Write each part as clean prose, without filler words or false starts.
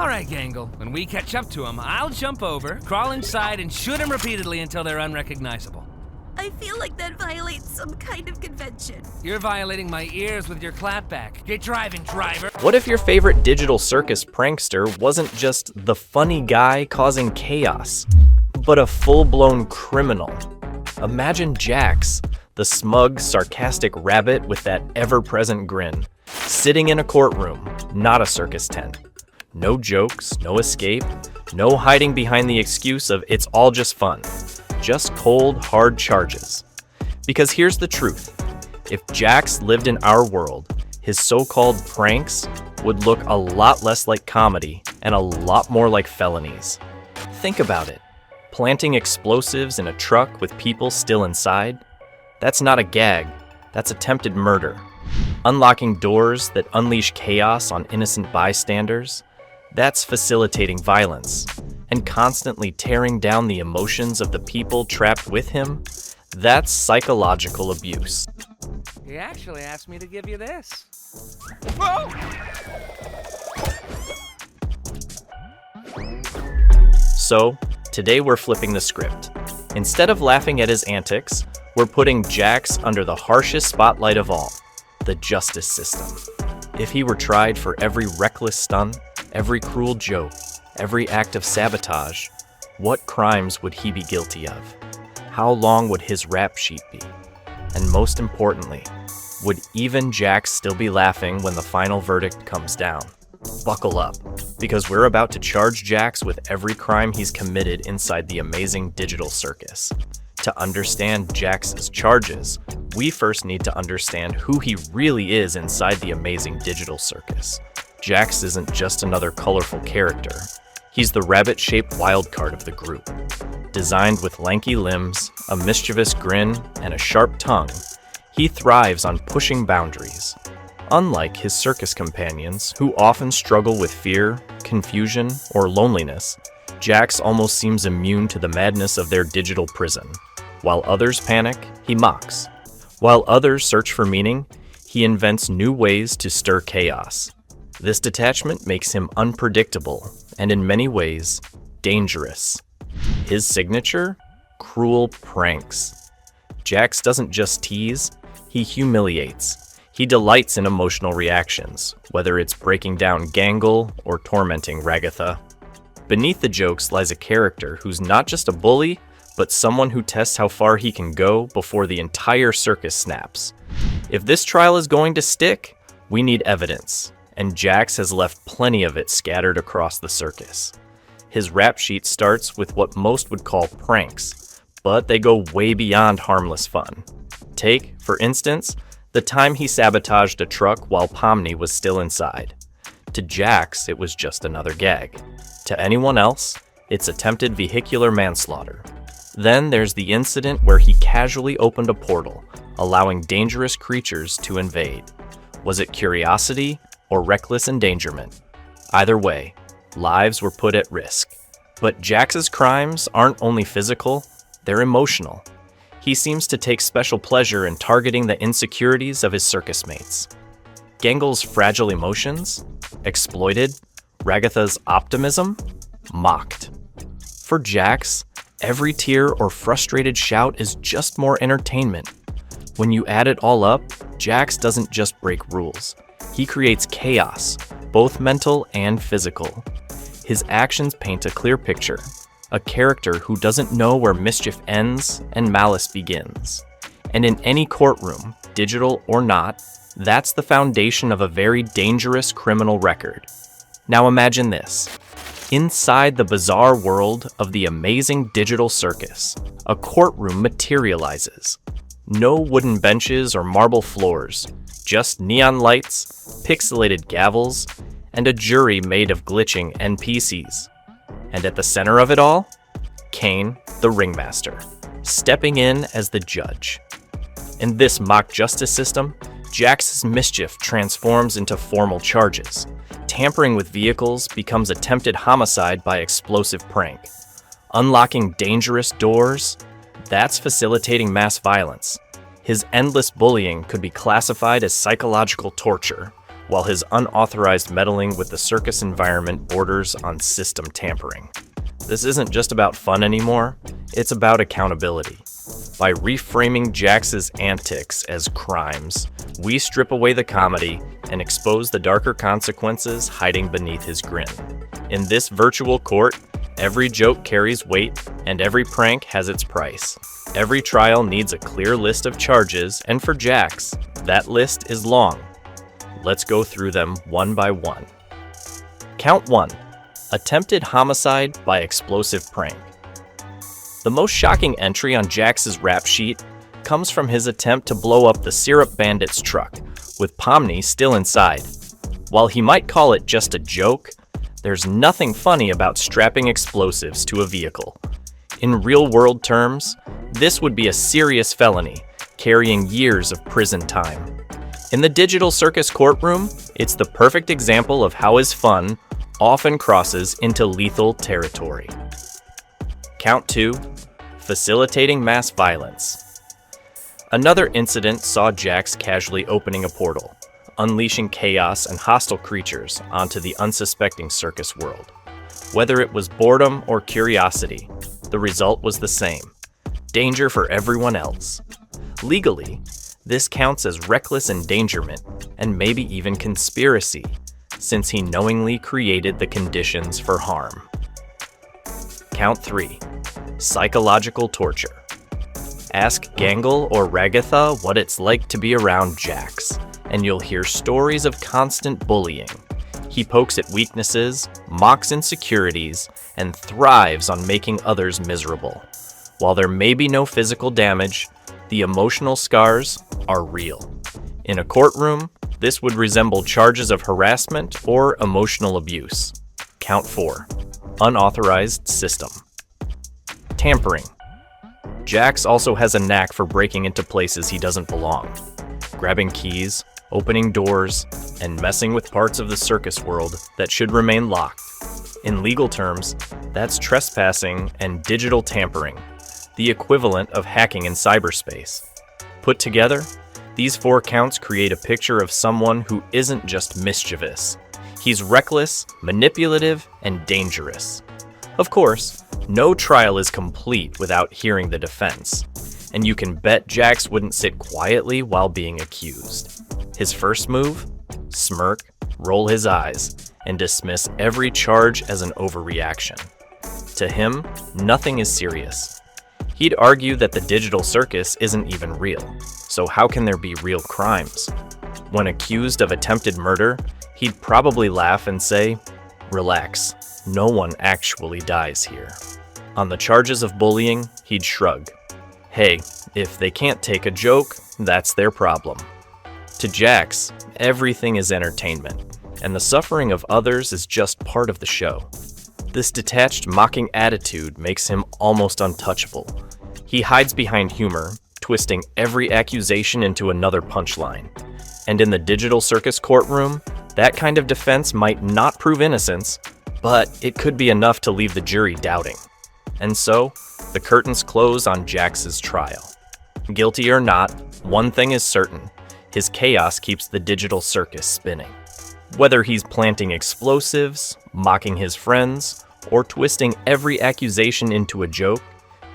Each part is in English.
All right, Gangle. When we catch up to them, I'll jump over, crawl inside, and shoot them repeatedly until they're unrecognizable. I feel like that violates some kind of convention. You're violating my ears with your clapback. Get driving, driver. What if your favorite digital circus prankster wasn't just the funny guy causing chaos, but a full-blown criminal? Imagine Jax, the smug, sarcastic rabbit with that ever-present grin, sitting in a courtroom, not a circus tent. No jokes, no escape, no hiding behind the excuse of it's all just fun. Just cold, hard charges. Because here's the truth. If Jax lived in our world, his so-called pranks would look a lot less like comedy and a lot more like felonies. Think about it. Planting explosives in a truck with people still inside? That's not a gag. That's attempted murder. Unlocking doors that unleash chaos on innocent bystanders? That's facilitating violence. And constantly tearing down the emotions of the people trapped with him? That's psychological abuse. He actually asked me to give you this. Whoa! So, today we're flipping the script. Instead of laughing at his antics, we're putting Jax under the harshest spotlight of all, the justice system. If he were tried for every reckless stunt, every cruel joke, every act of sabotage, what crimes would he be guilty of? How long would his rap sheet be? And most importantly, would even Jax still be laughing when the final verdict comes down? Buckle up, because we're about to charge Jax with every crime he's committed inside the amazing digital circus. To understand Jax's charges, we first need to understand who he really is inside the amazing digital circus. Jax isn't just another colorful character. He's the rabbit-shaped wildcard of the group. Designed with lanky limbs, a mischievous grin, and a sharp tongue, he thrives on pushing boundaries. Unlike his circus companions, who often struggle with fear, confusion, or loneliness, Jax almost seems immune to the madness of their digital prison. While others panic, he mocks. While others search for meaning, he invents new ways to stir chaos. This detachment makes him unpredictable and in many ways, dangerous. His signature? Cruel pranks. Jax doesn't just tease, he humiliates. He delights in emotional reactions, whether it's breaking down Gangle or tormenting Ragatha. Beneath the jokes lies a character who's not just a bully, but someone who tests how far he can go before the entire circus snaps. If this trial is going to stick, we need evidence, and Jax has left plenty of it scattered across the circus. His rap sheet starts with what most would call pranks, but they go way beyond harmless fun. Take, for instance, the time he sabotaged a truck while Pomni was still inside. To Jax, it was just another gag. To anyone else, it's attempted vehicular manslaughter. Then there's the incident where he casually opened a portal, allowing dangerous creatures to invade. Was it curiosity or reckless endangerment? Either way, lives were put at risk. But Jax's crimes aren't only physical, they're emotional. He seems to take special pleasure in targeting the insecurities of his circus mates. Gangle's fragile emotions? Exploited. Ragatha's optimism? Mocked. For Jax, every tear or frustrated shout is just more entertainment. When you add it all up, Jax doesn't just break rules. He creates chaos, both mental and physical. His actions paint a clear picture, a character who doesn't know where mischief ends and malice begins. And in any courtroom, digital or not, that's the foundation of a very dangerous criminal record. Now imagine this. Inside the bizarre world of the amazing digital circus, a courtroom materializes. No wooden benches or marble floors, just neon lights, pixelated gavels, and a jury made of glitching NPCs. And at the center of it all, Kane, the ringmaster, stepping in as the judge. In this mock justice system, Jax's mischief transforms into formal charges. Tampering with vehicles becomes attempted homicide by explosive prank. Unlocking dangerous doors, that's facilitating mass violence. His endless bullying could be classified as psychological torture, while his unauthorized meddling with the circus environment borders on system tampering. This isn't just about fun anymore, it's about accountability. By reframing Jax's antics as crimes, we strip away the comedy and expose the darker consequences hiding beneath his grin. In this virtual court, every joke carries weight and every prank has its price. Every trial needs a clear list of charges, and for Jax, that list is long. Let's go through them one by one. Count 1. Attempted homicide by explosive prank. The most shocking entry on Jax's rap sheet comes from his attempt to blow up the Syrup Bandit's truck, with Pomni still inside. While he might call it just a joke, there's nothing funny about strapping explosives to a vehicle. In real-world terms, this would be a serious felony, carrying years of prison time. In the digital circus courtroom, it's the perfect example of how his fun often crosses into lethal territory. Count 2. Facilitating mass violence. Another incident saw Jax casually opening a portal, unleashing chaos and hostile creatures onto the unsuspecting circus world. Whether it was boredom or curiosity, the result was the same: danger for everyone else. Legally, this counts as reckless endangerment and maybe even conspiracy, since he knowingly created the conditions for harm. Count 3. Psychological torture. Ask Gangle or Ragatha what it's like to be around Jax, and you'll hear stories of constant bullying. He pokes at weaknesses, mocks insecurities, and thrives on making others miserable. While there may be no physical damage, the emotional scars are real. In a courtroom, this would resemble charges of harassment or emotional abuse. Count 4. Unauthorized system. Tampering. Jax also has a knack for breaking into places he doesn't belong, grabbing keys, opening doors, and messing with parts of the circus world that should remain locked. In legal terms, that's trespassing and digital tampering, the equivalent of hacking in cyberspace. Put together, these 4 counts create a picture of someone who isn't just mischievous. He's reckless, manipulative, and dangerous. Of course, no trial is complete without hearing the defense, and you can bet Jax wouldn't sit quietly while being accused. His first move? Smirk, roll his eyes, and dismiss every charge as an overreaction. To him, nothing is serious. He'd argue that the digital circus isn't even real, so how can there be real crimes? When accused of attempted murder, he'd probably laugh and say, "Relax, no one actually dies here." On the charges of bullying, he'd shrug. Hey, if they can't take a joke, that's their problem. To Jax, everything is entertainment, and the suffering of others is just part of the show. This detached, mocking attitude makes him almost untouchable. He hides behind humor, twisting every accusation into another punchline. And in the digital circus courtroom, that kind of defense might not prove innocence, but it could be enough to leave the jury doubting. And so, the curtains close on Jax's trial. Guilty or not, one thing is certain: his chaos keeps the digital circus spinning. Whether he's planting explosives, mocking his friends, or twisting every accusation into a joke,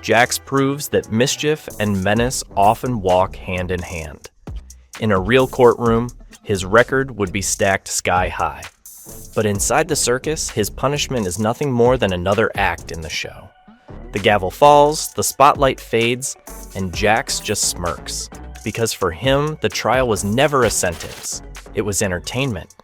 Jax proves that mischief and menace often walk hand in hand. In a real courtroom, his record would be stacked sky high. But inside the circus, his punishment is nothing more than another act in the show. The gavel falls, the spotlight fades, and Jax just smirks. Because for him, the trial was never a sentence. It was entertainment.